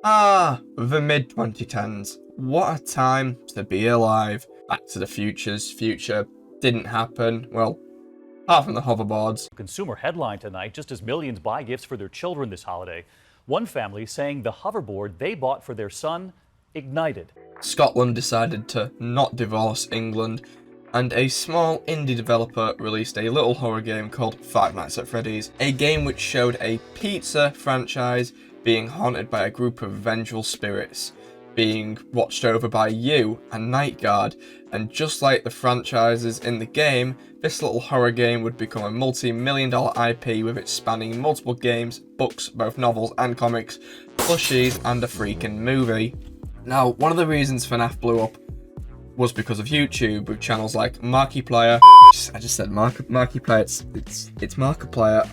Ah, the mid-2010s. What a time to be alive. Back to the Future's future didn't happen. Well, apart from the hoverboards. Consumer headline tonight, just as millions buy gifts for their children this holiday. One family saying the hoverboard they bought for their son ignited. Scotland decided to not divorce England, and a small indie developer released a little horror game called Five Nights at Freddy's, a game which showed a pizza franchise being haunted by a group of vengeful spirits, being watched over by you, a night guard, and just like the franchises in the game, this little horror game would become a multi-million-dollar IP with it spanning multiple games, books, both novels and comics, plushies, and a freaking movie. Now, one of the reasons FNAF blew up was because of YouTube, with channels like Markiplier. I just said Markiplier, it's Markiplier.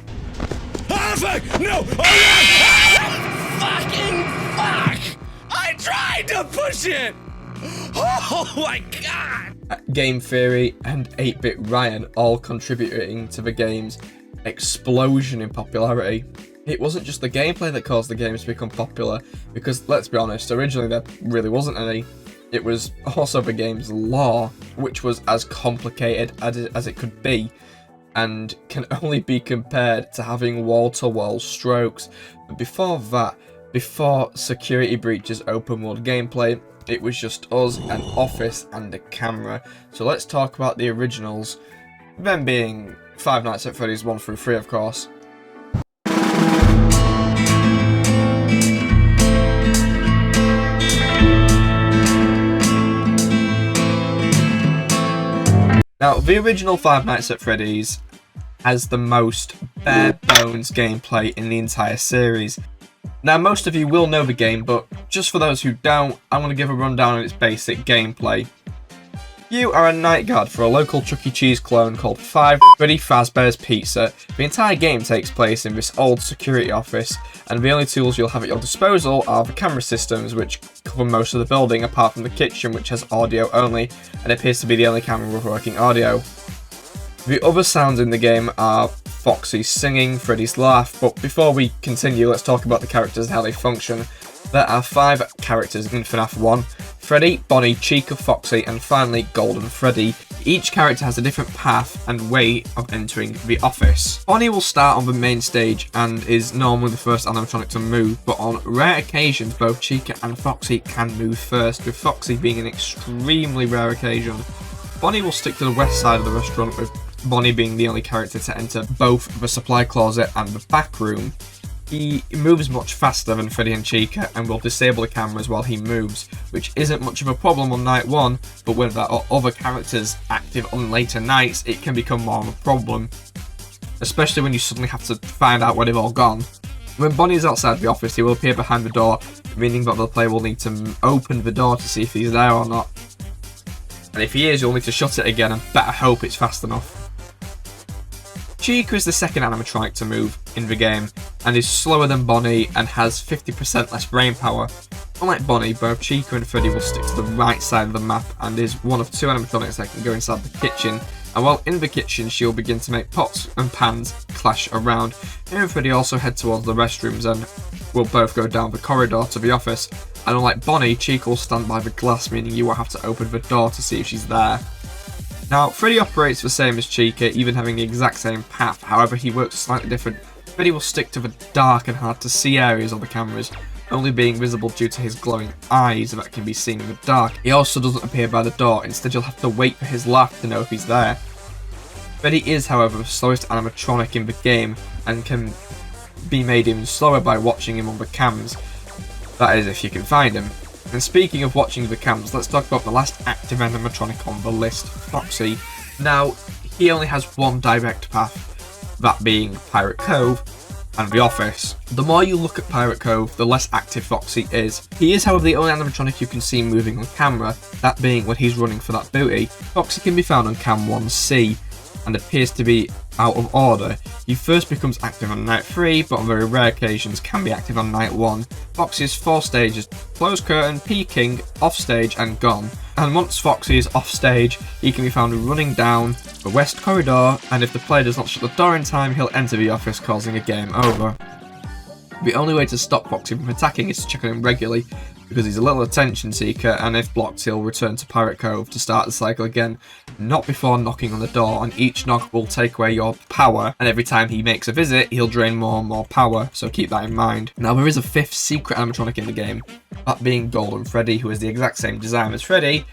Perfect! No! Oh yeah! Fucking fuck! I tried to push it! Oh my god! Game Theory and 8-Bit Ryan all contributing to the game's explosion in popularity. It wasn't just the gameplay that caused the games to become popular, because let's be honest, originally there really wasn't any. It was also the game's lore, which was as complicated as it could be, and can only be compared to having wall-to-wall strokes. But before that, before security breaches open world gameplay, it was just us, an office, and a camera. So let's talk about the originals, them being Five Nights at Freddy's 1 through 3, of course. Now, the original Five Nights at Freddy's has the most bare-bones gameplay in the entire series. Now, most of you will know the game, but just for those who don't, I want to give a rundown on its basic gameplay. You are a night guard for a local Chuck E. Cheese clone called Freddy Fazbear's Pizza. The entire game takes place in this old security office, and the only tools you'll have at your disposal are the camera systems, which cover most of the building apart from the kitchen, which has audio only, and appears to be the only camera with working audio. The other sounds in the game are Foxy singing, Freddy's laugh, but before we continue, let's talk about the characters and how they function. There are 5 characters in FNAF 1, Freddy, Bonnie, Chica, Foxy, and finally Golden Freddy. Each character has a different path and way of entering the office. Bonnie will start on the main stage and is normally the first animatronic to move, but on rare occasions both Chica and Foxy can move first, with Foxy being an extremely rare occasion. Bonnie will stick to the west side of the restaurant, with Bonnie being the only character to enter both the supply closet and the back room. He moves much faster than Freddy and Chica and will disable the cameras while he moves, which isn't much of a problem on night 1, but when there are other characters active on later nights, it can become more of a problem, especially when you suddenly have to find out where they've all gone. When Bonnie is outside the office, he will appear behind the door, meaning that the player will need to open the door to see if he's there or not. And if he is, you'll need to shut it again and better hope it's fast enough. Chica is the second animatronic to move in the game, and is slower than Bonnie and has 50% less brain power. Unlike Bonnie, both Chica and Freddy will stick to the right side of the map and is one of 2 animatronics that can go inside the kitchen, and while in the kitchen she will begin to make pots and pans clash around. Him and Freddy also head towards the restrooms and will both go down the corridor to the office, and unlike Bonnie, Chica will stand by the glass, meaning you will have to open the door to see if she's there. Now, Freddy operates the same as Chica, even having the exact same path, however he works slightly different. Freddy will stick to the dark and hard to see areas of the cameras, only being visible due to his glowing eyes that can be seen in the dark. He also doesn't appear by the door, instead you'll have to wait for his laugh to know if he's there. Freddy is, however, the slowest animatronic in the game, and can be made even slower by watching him on the cams. That is, if you can find him. And speaking of watching the cams, let's talk about the last active animatronic on the list, Foxy. Now, he only has one direct path, that being Pirate Cove and the office. The more you look at Pirate Cove, the less active Foxy is. He is, however, the only animatronic you can see moving on camera, that being when he's running for that booty. Foxy can be found on Cam 1C, and appears to be out of order. He first becomes active on night 3, but on very rare occasions can be active on night 1. Foxy has 4 stages: closed curtain, peeking, offstage, and gone. And once Foxy is off stage, he can be found running down the west corridor, and if the player does not shut the door in time, he'll enter the office, causing a game over. The only way to stop Foxy from attacking is to check on him regularly, because he's a little attention seeker, and if blocked he'll return to Pirate Cove to start the cycle again, not before knocking on the door, and each knock will take away your power, and every time he makes a visit he'll drain more and more power, so keep that in mind. Now there is a 5th secret animatronic in the game, that being Golden Freddy, who is the exact same design as Freddy,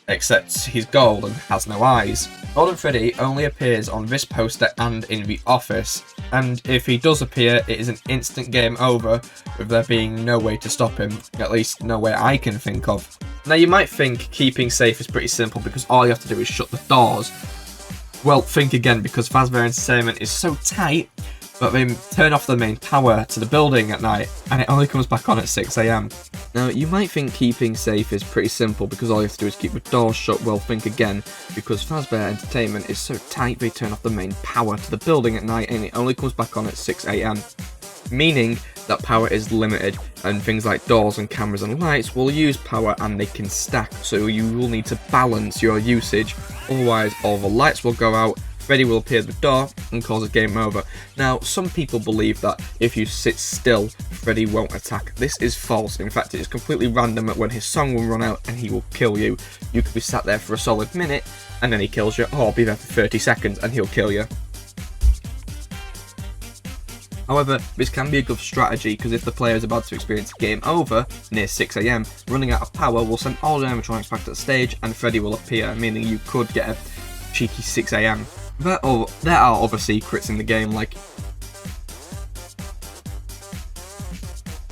except he's gold and has no eyes. Golden Freddy only appears on this poster and in the office, and if he does appear it is an instant game over, with there being no way to stop him, at least no way I can think of. Now you might think keeping safe is pretty simple because all you have to do is shut the doors. Well, think again, because Fazbear Entertainment is so tight that they turn off the main power to the building at night, and it only comes back on at 6 AM. Now, you might think keeping safe is pretty simple because all you have to do is keep the doors shut. Well, think again, because Fazbear Entertainment is so tight they turn off the main power to the building at night, and it only comes back on at 6 AM. Meaning that power is limited, and things like doors and cameras and lights will use power and they can stack, so you will need to balance your usage, otherwise all the lights will go out, Freddy will appear at the door and cause a game over. Now, some people believe that if you sit still, Freddy won't attack. This is false. In fact, it is completely random at when his song will run out and he will kill you. You could be sat there for a solid minute and then he kills you, or be there for 30 seconds and he'll kill you. However, this can be a good strategy because if the player is about to experience game over near 6 AM, running out of power will send all the animatronics back to the stage and Freddy will appear, meaning you could get a cheeky 6 AM. There are other secrets in the game, like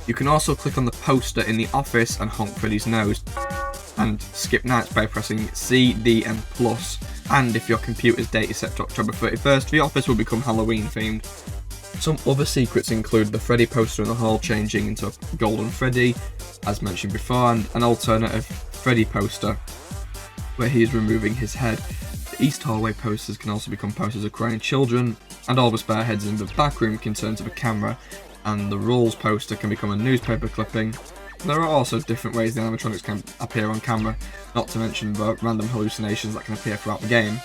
you can also click on the poster in the office and honk Freddy's nose, and skip nights by pressing C, D and plus, and if your computer's date is set to October 31st, the office will become Halloween themed. Some other secrets include the Freddy poster in the hall changing into Golden Freddy, as mentioned before, and an alternative Freddy poster where he is removing his head. The East hallway posters can also become posters of crying children, and all the spare heads in the back room can turn to the camera, and the rules poster can become a newspaper clipping. There are also different ways the animatronics can appear on camera, not to mention the random hallucinations that can appear throughout the game.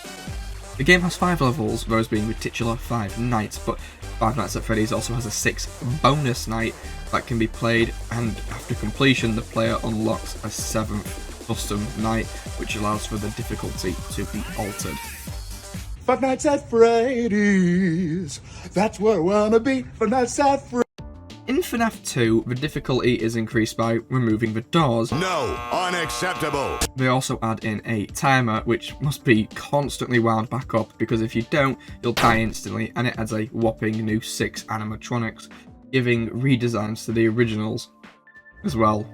The game has 5 levels, those being the titular 5 nights, but Five Nights at Freddy's also has a 6th bonus night that can be played, and after completion the player unlocks a 7th custom night, which allows for the difficulty to be altered. Five Nights at Freddy's, that's where I wanna be. Five Nights at Freddy's. In FNAF 2, the difficulty is increased by removing the doors. No, unacceptable. They also add in a timer, which must be constantly wound back up, because if you don't, you'll die instantly, and it adds a whopping new 6 animatronics, giving redesigns to the originals as well.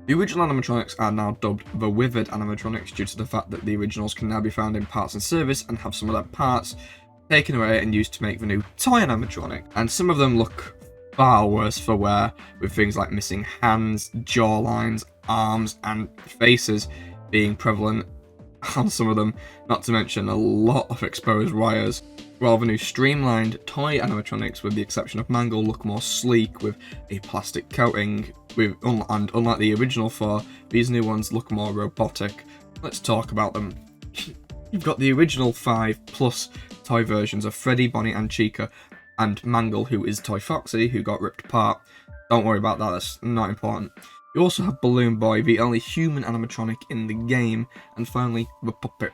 The original animatronics are now dubbed the Withered animatronics due to the fact that the originals can now be found in parts and service and have some of their parts taken away and used to make the new toy animatronic, and some of them look far worse for wear, with things like missing hands, jawlines, arms and faces being prevalent on some of them, not to mention a lot of exposed wires. While the new streamlined toy animatronics, with the exception of Mangle, look more sleek with a plastic coating, and unlike the original 4, these new ones look more robotic. Let's talk about them. You've got the original 5 plus toy versions of Freddy, Bonnie and Chica, and Mangle, who is Toy Foxy, who got ripped apart. Don't worry about that, that's not important. You also have Balloon Boy, the only human animatronic in the game, and finally, the Puppet.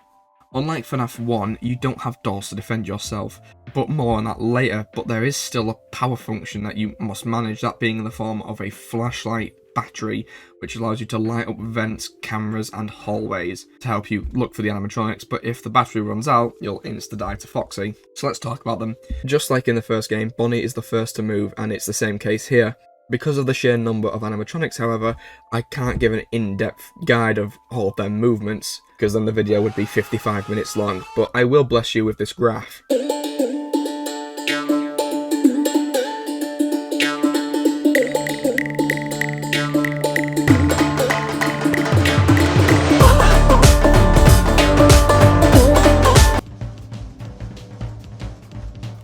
Unlike FNAF 1, you don't have doors to defend yourself, but more on that later, but there is still a power function that you must manage, that being in the form of a flashlight battery, which allows you to light up vents, cameras and hallways to help you look for the animatronics, but if the battery runs out, you'll insta-die to Foxy. So let's talk about them. Just like in the first game, Bonnie is the first to move, and it's the same case here. Because of the sheer number of animatronics, however, I can't give an in-depth guide of all of their movements, because then the video would be 55 minutes long, but I will bless you with this graph.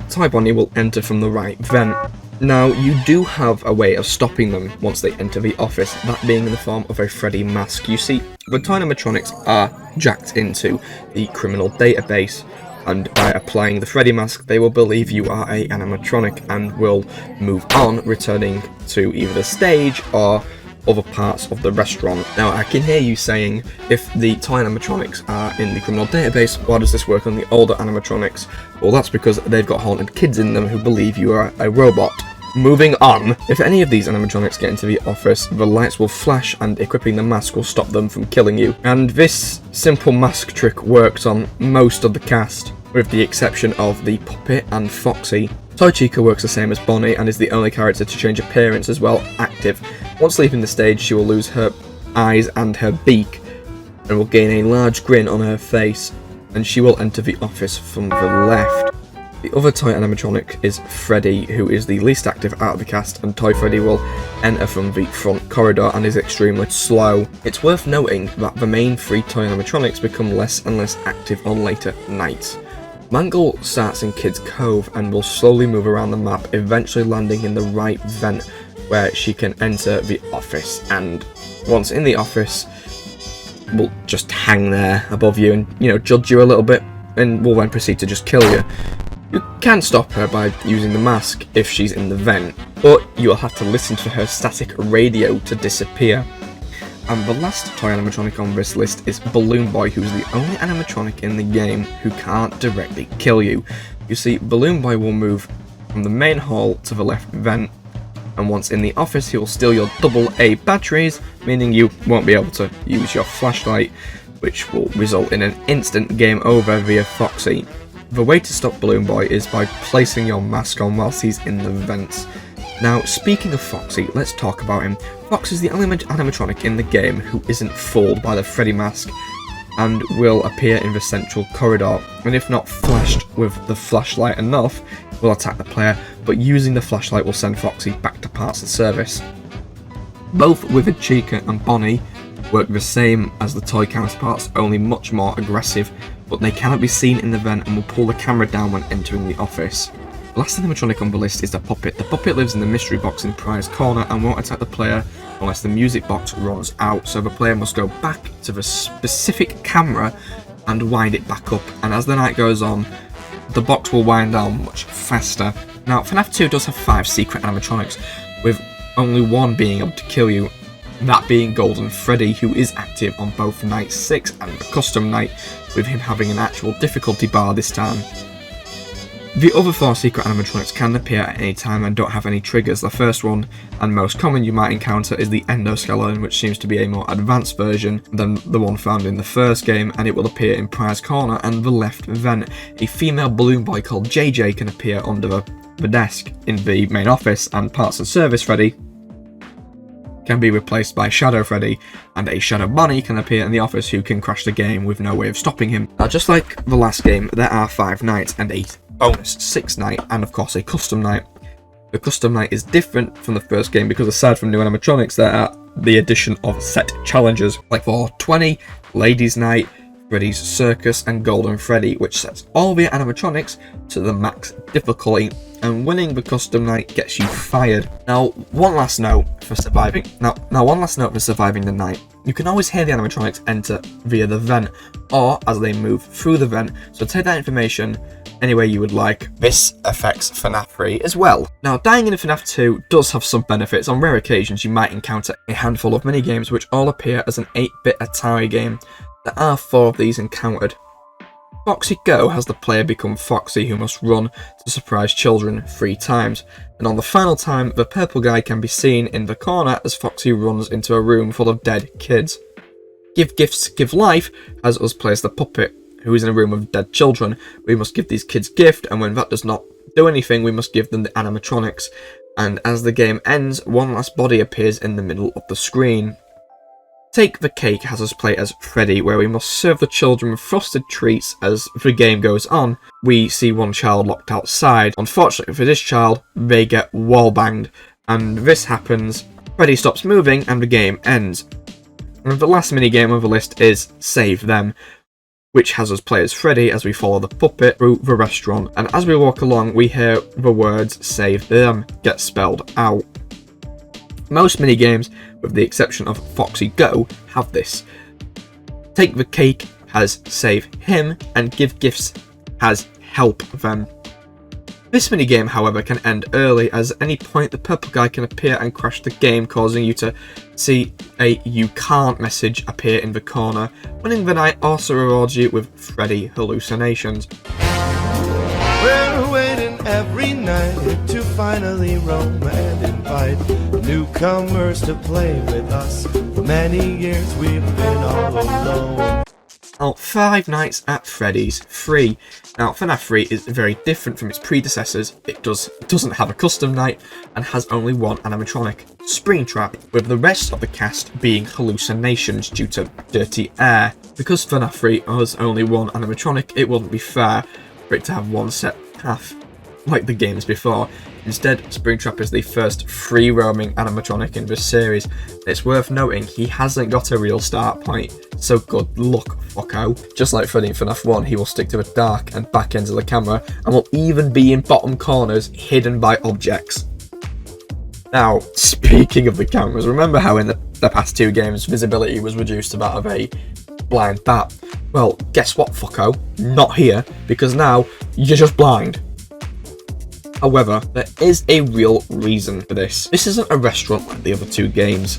Toy Bonnie will enter from the right vent. Now, you do have a way of stopping them once they enter the office, that being in the form of a Freddy mask. You see, the toy animatronics are jacked into the criminal database, and by applying the Freddy mask, they will believe you are a animatronic and will move on, returning to either the stage or other parts of the restaurant. Now, I can hear you saying, if the toy animatronics are in the criminal database, why does this work on the older animatronics? Well, that's because they've got haunted kids in them who believe you are a robot. Moving on, if any of these animatronics get into the office, the lights will flash and equipping the mask will stop them from killing you. And this simple mask trick works on most of the cast, with the exception of the puppet and Foxy. Toy Chica works the same as Bonnie and is the only character to change appearance as well active. Once leaving the stage, she will lose her eyes and her beak and will gain a large grin on her face, and she will enter the office from the left. The other toy animatronic is Freddy, who is the least active out of the cast, and Toy Freddy will enter from the front corridor and is extremely slow. It's worth noting that the main three toy animatronics become less and less active on later nights. Mangle starts in Kid's Cove and will slowly move around the map, eventually landing in the right vent where she can enter the office, and once in the office will just hang there above you and, judge you a little bit, and will then proceed to just kill you. You can stop her by using the mask if she's in the vent, but you'll have to listen to her static radio to disappear. And the last toy animatronic on this list is Balloon Boy, who's the only animatronic in the game who can't directly kill you. You see, Balloon Boy will move from the main hall to the left vent, and once in the office he will steal your AA batteries, meaning you won't be able to use your flashlight, which will result in an instant game over via Foxy. The way to stop Balloon Boy is by placing your mask on whilst he's in the vents. Now, speaking of Foxy, let's talk about him. Fox is the only animatronic in the game who isn't fooled by the Freddy mask and will appear in the central corridor, and if not flashed with the flashlight enough, will attack the player, but using the flashlight will send Foxy back to parts of service. Both Withered Chica and Bonnie work the same as the toy counterparts, only much more aggressive, but they cannot be seen in the vent and will pull the camera down when entering the office. The last animatronic on the list is the puppet. The puppet lives in the mystery box in Prior's corner and won't attack the player unless the music box runs out, so the player must go back to the specific camera and wind it back up, and as the night goes on, the box will wind down much faster. Now, FNAF 2 does have 5 secret animatronics, with only one being able to kill you, that being Golden Freddy, who is active on both Night 6 and the Custom Night, with him having an actual difficulty bar this time. The other 4 secret animatronics can appear at any time and don't have any triggers. The first one, and most common you might encounter, is the endoskeleton, which seems to be a more advanced version than the one found in the first game, and it will appear in Prior's corner and the left vent. A female balloon boy called JJ can appear under the desk in the main office, and parts of Service Freddy can be replaced by Shadow Freddy, and a Shadow Bonnie can appear in the office who can crash the game with no way of stopping him. Now, just like the last game, there are 5 nights and 8 bonus 6 night, and of course a custom night. The custom night is different from the first game because aside from new animatronics, there are the addition of set challenges like 420, Ladies Night, Freddy's Circus, and Golden Freddy, which sets all the animatronics to the max difficulty, and winning the custom night gets you fired. Now, one last note for surviving the night. You can always hear the animatronics enter via the vent, or as they move through the vent, so take that information any way you would like. This affects FNAF 3 as well. Now, dying in FNAF 2 does have some benefits. On rare occasions, you might encounter a handful of minigames which all appear as an 8-bit Atari game. There are 4 of these encountered. Foxy Go has the player become Foxy, who must run to surprise children 3 times, and on the final time, the purple guy can be seen in the corner as Foxy runs into a room full of dead kids. Give Gifts, Give Life has us play as the puppet, who is in a room of dead children. We must give these kids gift, and when that does not do anything, we must give them the animatronics, and as the game ends, one last body appears in the middle of the screen. Take the Cake has us play as Freddy, where we must serve the children frosted treats. As the game goes on, we see one child locked outside. Unfortunately for this child, they get wall-banged, and this happens, Freddy stops moving, and the game ends. And the last minigame on the list is Save Them, which has us play as Freddy as we follow the puppet through the restaurant, and as we walk along we hear the words Save Them get spelled out. Most minigames, with the exception of Foxy Go, have this. Take the Cake has Save Him, and Give Gifts has help them. This minigame, however, can end early, as at any point the purple guy can appear and crash the game, causing you to see a "you can't" message appear in the corner. Winning the night also rewards you with Freddy hallucinations. We're waiting every night to finally roam and invite newcomers to play with us. For many years we've been all alone. Now, Five Nights at Freddy's 3. Now, FNAF 3 is very different from its predecessors. It doesn't have a custom night and has only one animatronic, Springtrap, with the rest of the cast being hallucinations due to dirty air. Because FNAF 3 has only one animatronic, it wouldn't be fair for it to have one set path like the games before. Instead, Springtrap is the first free-roaming animatronic in this series. It's worth noting he hasn't got a real start point, so good luck, fucko. Just like Freddy in FNAF 1, he will stick to the dark and back ends of the camera, and will even be in bottom corners hidden by objects. Now, speaking of the cameras, remember how in the past 2 games visibility was reduced to that of a blind bat? Well, guess what, fucko? Not here, because now you're just blind. However, there is a real reason for this. This isn't a restaurant like the other 2 games.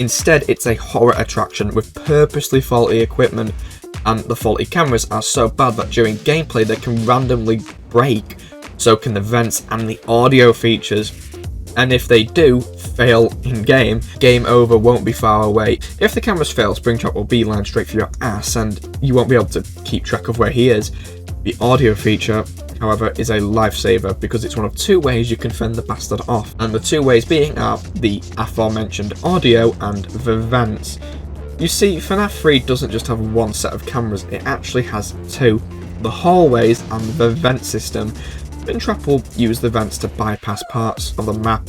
Instead, it's a horror attraction with purposely faulty equipment, and the faulty cameras are so bad that during gameplay they can randomly break, so can the vents and the audio features. And if they do fail in game, game over won't be far away. If the cameras fail, Springtrap will beeline straight for your ass and you won't be able to keep track of where he is. The audio feature, however, is a lifesaver because it's one of 2 ways you can fend the bastard off, and the 2 ways being are the aforementioned audio and the vents. You see, FNAF 3 doesn't just have one set of cameras, it actually has 2, the hallways and the vent system. Springtrap will use the vents to bypass parts of the map.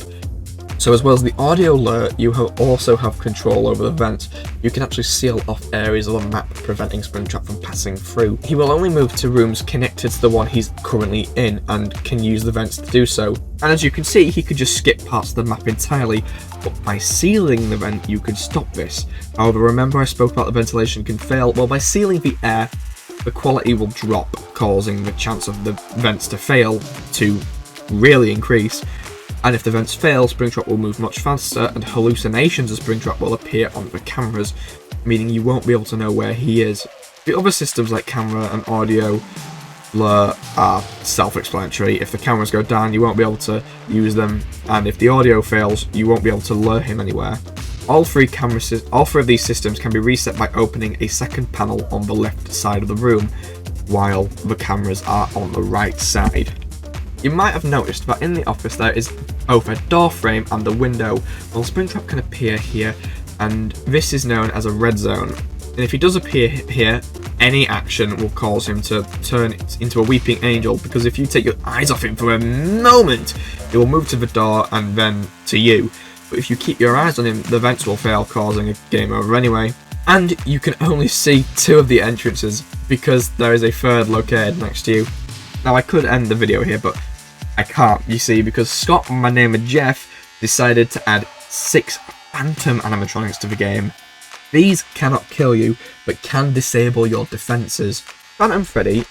So as well as the audio alert, you also have control over the vents. You can actually seal off areas of the map, preventing Springtrap from passing through. He will only move to rooms connected to the one he's currently in, and can use the vents to do so. And as you can see, he could just skip parts of the map entirely, but by sealing the vent, you can stop this. However, remember I spoke about the ventilation can fail? Well, by sealing the air, the quality will drop, causing the chance of the vents to fail to really increase. And if the vents fail, Springtrap will move much faster, and hallucinations of Springtrap will appear on the cameras, meaning you won't be able to know where he is. The other systems like camera and audio blur are self-explanatory. If the cameras go down, you won't be able to use them, and if the audio fails, you won't be able to lure him anywhere. All 3 of these systems can be reset by opening a second panel on the left side of the room, while the cameras are on the right side. You might have noticed that in the office there is both a door frame and a window. Well, Springtrap can appear here, and this is known as a red zone. And if he does appear here, any action will cause him to turn into a weeping angel, because if you take your eyes off him for a moment, he will move to the door and then to you. But if you keep your eyes on him, the vents will fail, causing a game over anyway. And you can only see 2 of the entrances, because there is a 3rd located next to you. Now, I could end the video here, but I can't, you see, because Scott, my name is Jeff, decided to add 6 phantom animatronics to the game. These cannot kill you, but can disable your defences. Phantom Freddy,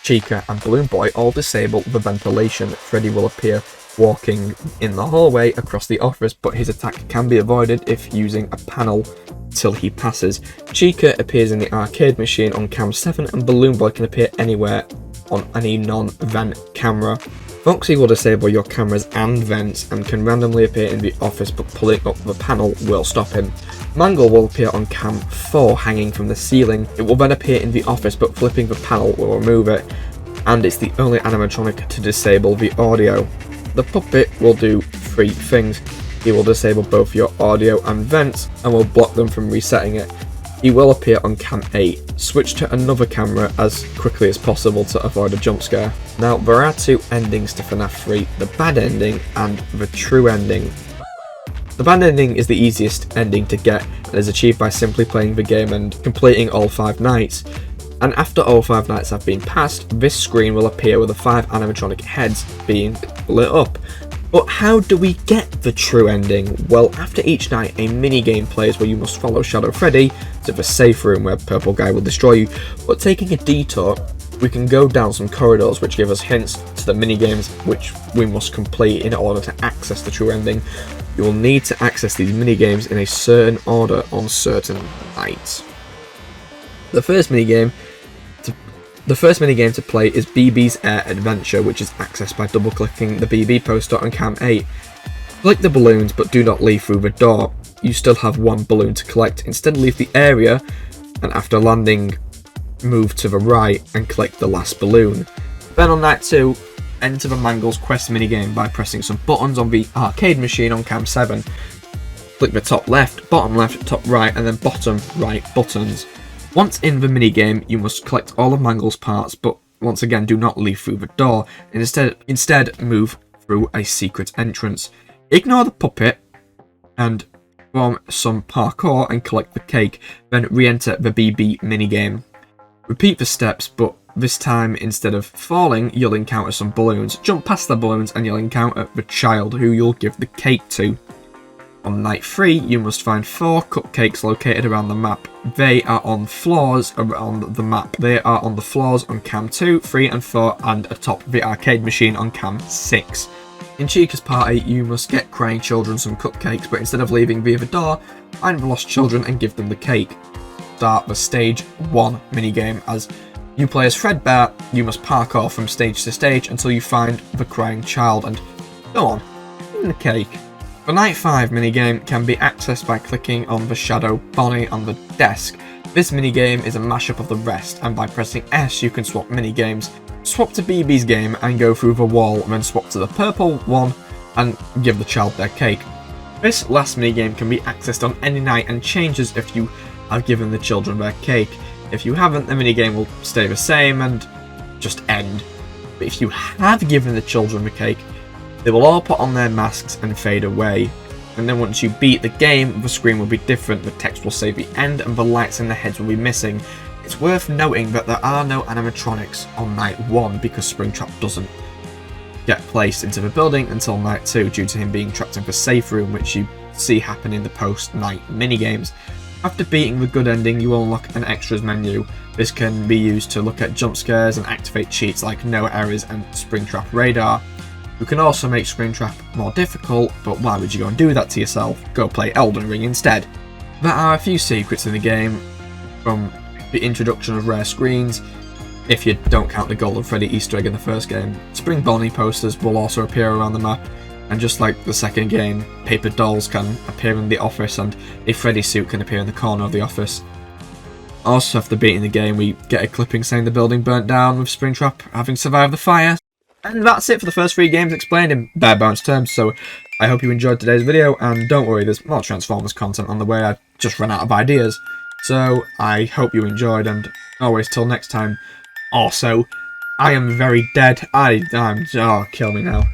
Chica and Balloon Boy all disable the ventilation. Freddy will appear walking in the hallway across the office, but his attack can be avoided if using a panel till he passes. Chica appears in the arcade machine on cam 7, and Balloon Boy can appear anywhere on any non-vent camera. Foxy will disable your cameras and vents and can randomly appear in the office, but pulling up the panel will stop him. Mangle will appear on cam 4 hanging from the ceiling. It will then appear in the office, but flipping the panel will remove it, and it's the only animatronic to disable the audio. The puppet will do 3 things. He will disable both your audio and vents and will block them from resetting it. He will appear on cam 8. Switch to another camera as quickly as possible to avoid a jump scare. Now, there are 2 endings to FNAF 3, the bad ending and the true ending. The bad ending is the easiest ending to get and is achieved by simply playing the game and completing all 5 nights. And after all 5 nights have been passed, this screen will appear with the 5 animatronic heads being lit up. But how do we get the true ending? Well, after each night, a mini-game plays where you must follow Shadow Freddy to the safe room where Purple Guy will destroy you, but taking a detour We can go down some corridors which give us hints to the minigames which we must complete in order to access the true ending. You will need to access these minigames in a certain order on certain nights. The first minigame to play is BB's Air Adventure, which is accessed by double clicking the BB poster on cam 8. Collect the balloons, but do not leave through the door. You still have one balloon to collect. Instead, leave the area, and after landing, move to the right and collect the last balloon. Then on night 2, enter the Mangles Quest minigame by pressing some buttons on the arcade machine on cam 7. Click the top left, bottom left, top right, and then bottom right buttons. Once in the minigame, you must collect all of Mangles' parts, but once again, do not leave through the door, and instead move through a secret entrance. Ignore the puppet and perform some parkour and collect the cake, then re-enter the BB minigame. Repeat the steps, but this time instead of falling, you'll encounter some balloons. Jump past the balloons and you'll encounter the child who you'll give the cake to. On night 3, you must find 4 cupcakes located around the map. They are on floors around the map. They are on the floors on cam 2, 3 and 4 and atop the arcade machine on cam 6. In Chica's party, you must get crying children some cupcakes, but instead of leaving via the door, find the lost children and give them the cake. Start the stage 1 minigame. As you play as Fredbear, you must parkour from stage to stage until you find the crying child and go on, give them the cake. The night 5 minigame can be accessed by clicking on the shadow Bonnie on the desk. This minigame is a mashup of the rest, and by pressing S you can swap minigames. Swap to BB's game and go through the wall, and then swap to the purple one and give the child their cake. This last minigame can be accessed on any night and changes if you have given the children their cake. If you haven't, the minigame will stay the same and just end. But if you have given the children the cake, they will all put on their masks and fade away. And then once you beat the game, the screen will be different, the text will say the end and the lights in their heads will be missing. It's worth noting that there are no animatronics on night 1 because Springtrap doesn't get placed into the building until night 2 due to him being trapped in the safe room, which you see happen in the post-night minigames. After beating the good ending, you will unlock an extras menu. This can be used to look at jump scares and activate cheats like no errors and Springtrap radar. You can also make Springtrap more difficult, but why would you go and do that to yourself? Go play Elden Ring instead. There are a few secrets in the game, from the introduction of rare screens, if you don't count the Golden Freddy Easter egg in the first game. Spring Bonnie posters will also appear around the map, and just like the second game, paper dolls can appear in the office and a Freddy suit can appear in the corner of the office. Also, after beating the game, we get a clipping saying the building burnt down with Springtrap having survived the fire. And that's it for the first 3 games explained in bare bones terms, so I hope you enjoyed today's video, and don't worry, there's more Transformers content on the way, I just ran out of ideas. So, I hope you enjoyed, and always till next time. Also, I am very dead. Oh, kill me now.